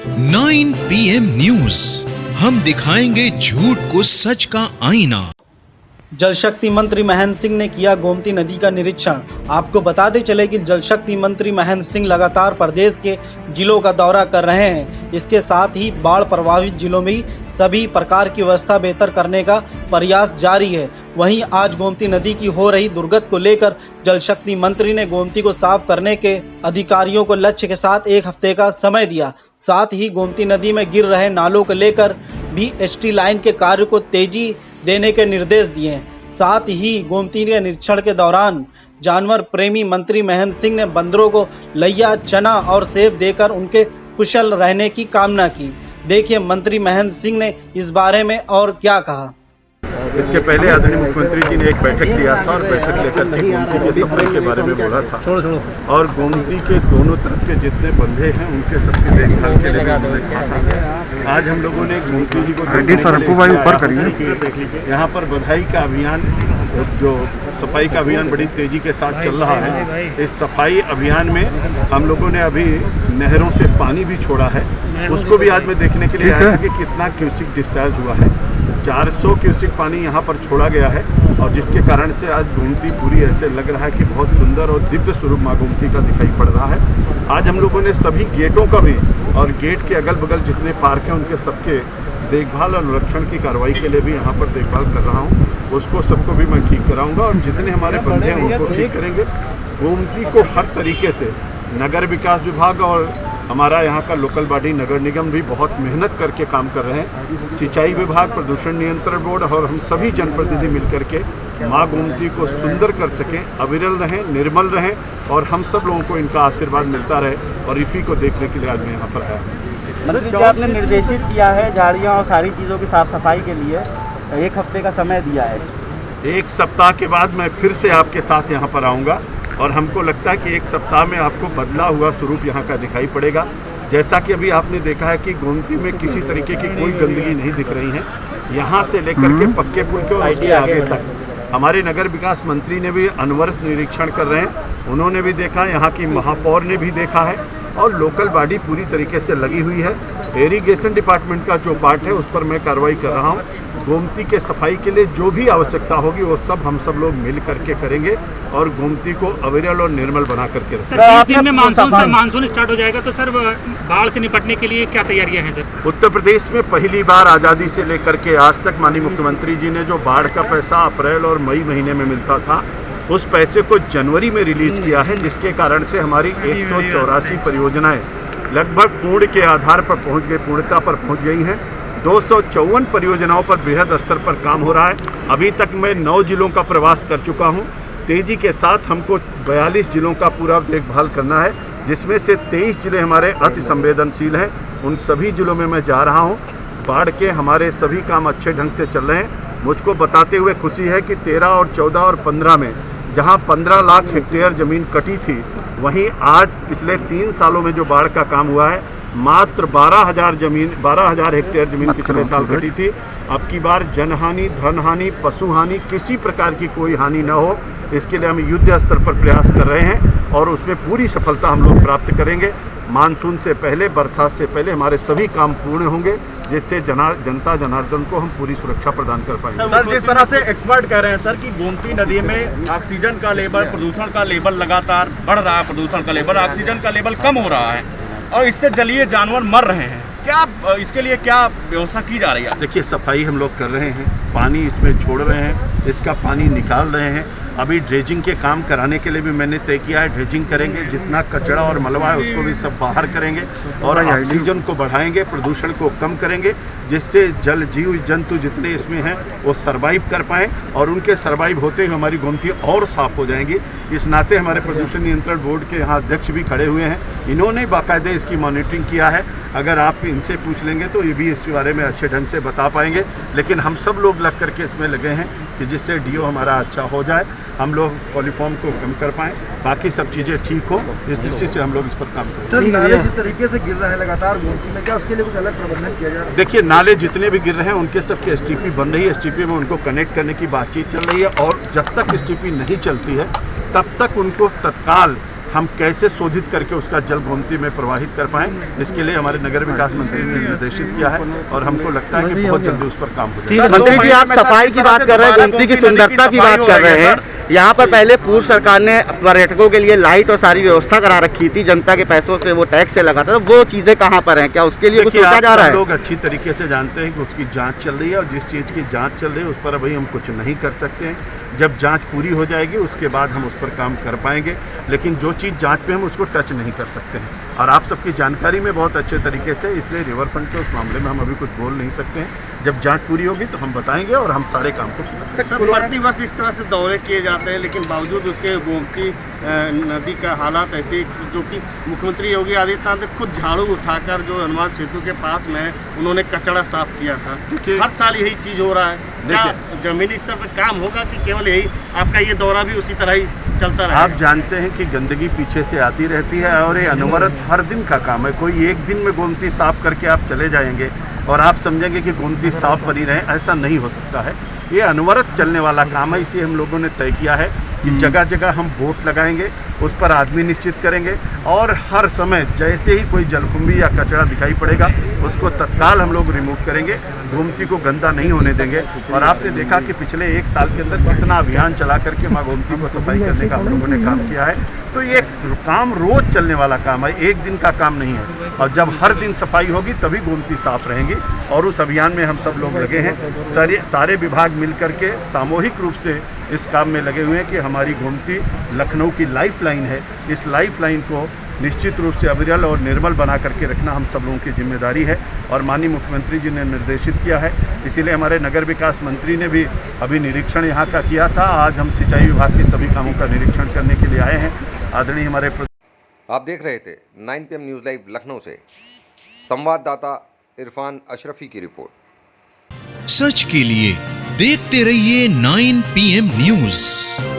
9 PM news, हम दिखाएंगे झूठ को सच का आईना। जल शक्ति मंत्री महेंद्र सिंह ने किया गोमती नदी का निरीक्षण। आपको बताते चले कि जल शक्ति मंत्री महेंद्र सिंह लगातार प्रदेश के जिलों का दौरा कर रहे हैं। इसके साथ ही बाढ़ प्रभावित जिलों में सभी प्रकार की व्यवस्था बेहतर करने का प्रयास जारी है। वहीं आज गोमती नदी की हो रही दुर्गति को लेकर जल शक्ति मंत्री ने गोमती को साफ करने के अधिकारियों को लक्ष्य के साथ 1 हफ्ते का समय दिया। साथ ही गोमती नदी में गिर रहे नालों को लेकर भी HT लाइन के कार्य को तेजी देने के निर्देश दिए। साथ ही गोमती के निरीक्षण के दौरान जानवर प्रेमी मंत्री महेंद्र सिंह ने बंदरों को लैया, चना और सेब देकर उनके कुशल रहने की कामना की। देखिए मंत्री महेंद्र सिंह ने इस बारे में और क्या कहा। इसके पहले आदरणीय मुख्यमंत्री जी ने एक बैठक किया था और बैठक लेकर के गोमती के सफाई के बारे में बोला था और गोमती के दोनों तरफ के जितने बंधे हैं उनके सबकी देखभाल के लिए उन्होंने कहा था। आज हम लोगों ने गोमती जी को यहाँ पर बधाई का अभियान, जो सफाई का अभियान बड़ी तेजी के साथ चल रहा है। इस सफाई अभियान में हम लोगों ने अभी नहरों से पानी भी छोड़ा है, उसको भी आज मैं देखने के लिए आया था कि कितना क्यूसिक डिस्चार्ज हुआ है। 400 क्यूसिक पानी यहाँ पर छोड़ा गया है और जिसके कारण से आज गोमती पूरी ऐसे लग रहा है कि बहुत सुंदर और दिव्य स्वरूप माँ गोमती का दिखाई पड़ रहा है। आज हम लोगों ने सभी गेटों का भी और गेट के अगल बगल जितने पार्क हैं उनके सबके देखभाल और अनुरक्षण की कार्रवाई के लिए भी यहाँ पर देखभाल कर रहा हूँ। उसको सबको भी मैं ठीक कराऊंगा और जितने हमारे बंदे हैं उनको ठीक करेंगे। गोमती को हर तरीके से नगर विकास विभाग और हमारा यहाँ का लोकल बॉडी नगर निगम भी बहुत मेहनत करके काम कर रहे हैं। सिंचाई विभाग, प्रदूषण नियंत्रण बोर्ड और हम सभी जनप्रतिनिधि मिलकर के माँ गोमती को सुंदर कर सकें, अविरल रहें, निर्मल रहें और हम सब लोगों को इनका आशीर्वाद मिलता रहे। और इसी को देखने के लिए आज मैं यहाँ पर आया। मंत्री जी, आपने निर्देशित किया है झाड़ियाँ और सारी चीज़ों की साफ सफाई के लिए 1 हफ्ते का समय दिया है। 1 सप्ताह के बाद मैं फिर से आपके साथ यहाँ पर आऊँगा और हमको लगता है कि 1 सप्ताह में आपको बदला हुआ स्वरूप यहाँ का दिखाई पड़ेगा। जैसा कि अभी आपने देखा है कि गोमती में किसी तरीके की कोई गंदगी नहीं दिख रही है। यहाँ से लेकर के पक्के पुल के और उसके आगे तक हमारे नगर विकास मंत्री ने भी अनवरत निरीक्षण कर रहे हैं। उन्होंने भी देखा, यहाँ की महापौर ने भी देखा है और लोकल बॉडी पूरी तरीके से लगी हुई है। इरिगेशन डिपार्टमेंट का जो पार्ट है उस पर मैं कार्रवाई कर रहा हूँ। गोमती के सफाई के लिए जो भी आवश्यकता होगी वो सब हम सब लोग मिल करके करेंगे और गोमती को अविरल और निर्मल बना करके रखेंगे। सर 20 दिन में मानसून स्टार्ट हो जाएगा तो सर बाढ़ से निपटने के लिए क्या तैयारियां हैं सर? उत्तर प्रदेश में पहली बार आज़ादी से लेकर के आज तक माननीय मुख्यमंत्री जी ने जो बाढ़ का पैसा अप्रैल और मई महीने में मिलता था उस पैसे को जनवरी में रिलीज किया है, जिसके कारण से हमारी 184 परियोजनाएं लगभग पूर्ण के आधार पर पहुंच गई, पूर्णता पर पहुंच गई हैं। 254 परियोजनाओं पर बृहद स्तर पर काम हो रहा है। अभी तक मैं 9 जिलों का प्रवास कर चुका हूं। तेजी के साथ हमको 42 जिलों का पूरा देखभाल करना है, जिसमें से 23 जिले हमारे अति संवेदनशील हैं। उन सभी जिलों में मैं जा रहा हूं। बाढ़ के हमारे सभी काम अच्छे ढंग से चल रहे हैं। मुझको बताते हुए खुशी है कि 13 और 14 और 15 में जहां 15 लाख हेक्टेयर ज़मीन कटी थी, वहीं आज पिछले 3 सालों में जो बाढ़ का काम हुआ है मात्र 12,000 हेक्टेयर जमीन पिछले साल कटी थी। अब की बार जनहानि, धनहानि, पशुहानि, किसी प्रकार की कोई हानि न हो, इसके लिए हम युद्ध स्तर पर प्रयास कर रहे हैं और उसमें पूरी सफलता हम लोग प्राप्त करेंगे। मानसून से पहले, बरसात से पहले हमारे सभी काम पूर्ण होंगे, जिससे जनता जनार्दन को हम पूरी सुरक्षा प्रदान कर पाएंगे। सर, जिस तरह से एक्सपर्ट कह रहे हैं सर कि गोमती नदी में ऑक्सीजन का लेवल, प्रदूषण का लेवल लगातार बढ़ रहा है, प्रदूषण का लेवल, ऑक्सीजन का लेवल कम हो रहा है और इससे जलीय जानवर मर रहे हैं, क्या इसके लिए क्या व्यवस्था की जा रही है? देखिए, सफाई हम लोग कर रहे हैं, पानी इसमें छोड़ रहे हैं, इसका पानी निकाल रहे हैं। अभी ड्रेजिंग के काम कराने के लिए भी मैंने तय किया है, ड्रेजिंग करेंगे, जितना कचरा और मलबा है उसको भी सब बाहर करेंगे और ऑक्सीजन को बढ़ाएंगे, प्रदूषण को कम करेंगे, जिससे जल जीव जंतु जितने इसमें हैं वो सर्वाइव कर पाएँ और उनके सर्वाइव होते हुए हमारी गोमती और साफ़ हो जाएंगी। इस नाते हमारे प्रदूषण नियंत्रण बोर्ड के यहाँ अध्यक्ष भी खड़े हुए हैं, इन्होंने बाकायदे इसकी मॉनिटरिंग किया है। अगर आप इनसे पूछ लेंगे तो ये भी इसके बारे में अच्छे ढंग से बता पाएंगे। लेकिन हम सब लोग लग करके इसमें लगे हैं कि जिससे डीओ हमारा अच्छा हो जाए, हम लोग कॉलीफॉर्म को कम कर पाएँ, बाकी सब चीज़ें ठीक हो, इस दृष्टि से हम लोग इस पर काम करें। सर, नाले जिस तरीके से गिर रहा है लगातार गोमती में, क्या उसके लिए कुछ अलग प्रबंधन किया जा रहा है? देखिए, नाले जितने भी गिर रहे हैं उनके सबके एसटीपी बन रही है, एसटीपी में उनको कनेक्ट करने की बातचीत चल रही है और जब तक एसटीपी नहीं चलती है तब तक उनको तत्काल हम कैसे शोधित करके उसका जल गोमती में प्रवाहित कर पाएं, इसके लिए हमारे नगर विकास मंत्री ने निर्देशित किया है और हमको लगता है कि बहुत जल्दी उस पर काम हो जाएगा। मंत्री जी, आप सफाई की बात कर रहे हैं, गोमती की सुंदरता की बात कर रहे हैं। यहाँ पर पहले पूर्व सरकार ने पर्यटकों के लिए लाइट और सारी व्यवस्था करा रखी थी, जनता के पैसों से, वो टैक्स से लगा था, वो चीजें कहाँ पर हैं? क्या उसके लिए कुछ सोचा जा रहा है? लोग अच्छी तरीके से जानते हैं कि उसकी जांच चल रही है और जिस चीज़ की जांच चल रही है उस पर अभी हम कुछ नहीं कर सकते हैं। जब जांच पूरी हो जाएगी उसके बाद हम उस पर काम कर पाएंगे, लेकिन जो चीज़ जांच पे हम उसको टच नहीं कर सकते हैं और आप सबकी जानकारी में बहुत अच्छे तरीके से, इसलिए रिवर फ्रंट के उस मामले में हम अभी कुछ बोल नहीं सकते हैं। जब जांच पूरी होगी तो हम बताएंगे और हम सारे काम को पूरा करेंगे। प्रतिवर्ष इस तरह से दौरे किए जाते हैं, लेकिन बावजूद उसके गोमती नदी का हालात ऐसे, जो कि मुख्यमंत्री योगी आदित्यनाथ ने खुद झाड़ू उठाकर जो हनुमान सेतु के पास में उन्होंने कचरा साफ किया था। हर साल यही चीज़ हो रहा है। क्या जमीनी स्तर पर काम होगा कि केवल यही आपका ये दौरा भी उसी तरह ही चलता रहेगा? आप जानते हैं कि गंदगी पीछे से आती रहती है और ये अनवरत हर दिन का काम है। कोई एक दिन में गोमती साफ करके आप चले जाएंगे और आप समझेंगे कि गोमती साफ बनी रहे, ऐसा नहीं हो सकता है। ये अनवरत चलने वाला काम है। इसे हम लोगों ने तय किया है कि जगह जगह हम बोट लगाएंगे, उस पर आदमी निश्चित करेंगे और हर समय जैसे ही कोई जलकुंभी या कचरा दिखाई पड़ेगा उसको तत्काल हम लोग रिमूव करेंगे। गोमती को गंदा नहीं होने देंगे। और आपने देखा कि पिछले 1 साल के अंदर कितना अभियान चला करके माँ गोमती को सफाई करने का हम लोगों ने काम किया है। तो ये काम रोज चलने वाला काम है, एक दिन का काम नहीं है। और जब हर दिन सफाई होगी तभी गोमती साफ रहेंगी और उस अभियान में हम सब लोग लगे हैं। सारे विभाग मिल करके सामूहिक रूप से इस काम में लगे हुए हैं कि हमारी गोमती लखनऊ की लाइफ लाइन है। इस लाइफ लाइन को निश्चित रूप से अविरल और निर्मल बना करके रखना हम सब लोगों की जिम्मेदारी है और माननीय मुख्यमंत्री जी ने निर्देशित किया है। इसीलिए हमारे नगर विकास मंत्री ने भी अभी निरीक्षण यहाँ का किया था। आज हम सिंचाई विभाग के सभी कामों का निरीक्षण करने के लिए आए हैं। आदरणीय हमारे आप देख रहे थे 9 PM न्यूज़ लाइव लखनऊ से संवाददाता इरफान अशरफी की रिपोर्ट। सच के लिए देखते रहिए 9 PM न्यूज़।